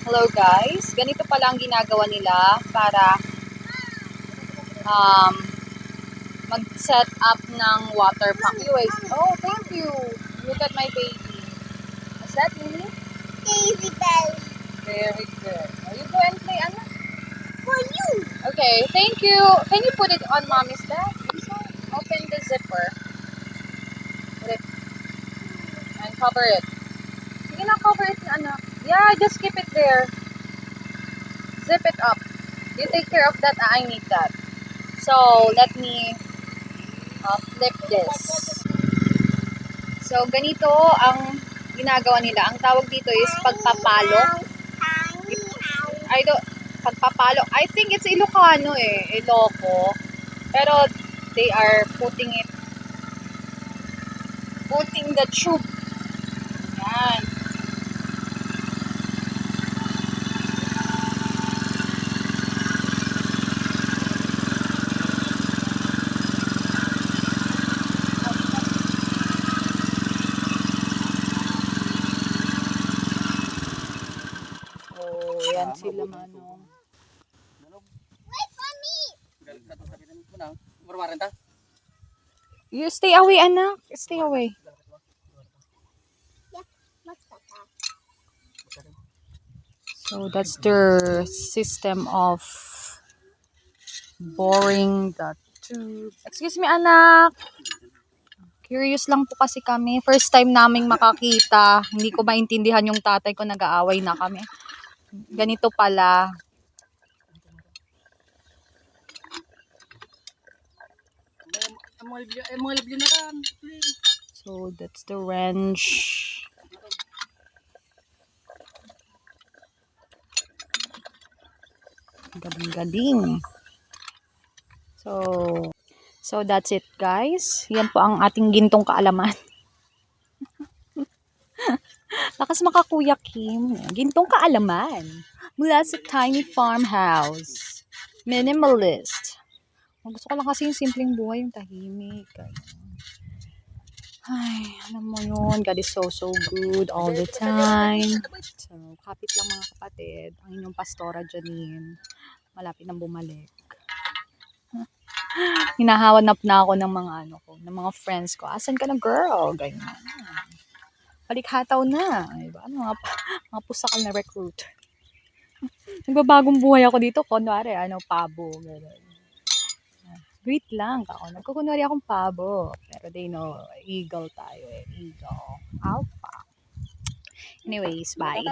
Hello guys, ganito pala ang ginagawa nila para mag-set up ng water pump. Anyway, oh thank you. Look at my baby. What's that, Lily? Baby belly. Very good. Now you go and play, Anna. For you. Okay, thank you. Can you put it on mommy's bag? Open the zipper. Put it and cover it. Sige na, cover it, Anna. Yeah, just keep it there. Zip it up. You take care of that. I need that. So, let me flip this. So, ganito ang ginagawa nila. Ang tawag dito is pagpapalo. Pagpapalo. I think it's Ilocano Iloco. Pero, they are putting the tube. Yan. Yan sila manong. Wait for me. You stay away, anak. Stay away. So that's their system of boring the tube. Excuse me, anak. Curious lang po kasi kami. First time naming makakita. Hindi ko maintindihan yung tatay ko, nag-aaway na kami. Ganito pala. So that's the wrench. Galing-galing. So that's it guys. Yan po ang ating gintong kaalaman. Lakas makakuya Kim. Gintong kaalaman. Mula sa tiny farmhouse. Minimalist. Gusto ko lang kasi yung simpleng buhay, yung tahimik. Ay, alam mo yun. God is so good all the time. So, kapit lang mga kapatid. Ang inyong pastora Janine. Malapit nang bumalik. Hinahawanap na ako ng mga ng mga friends ko. Asan ka na girl? Ganyan. Balikhataw na. Diba? Mga pusakal na recruit. Nagbabagong buhay ako dito. Kunwari, pabo. Ganun. Wait lang. Nagkukunwari akong pabo. Pero they know, eagle tayo Eagle. Alpha. Anyways, bye.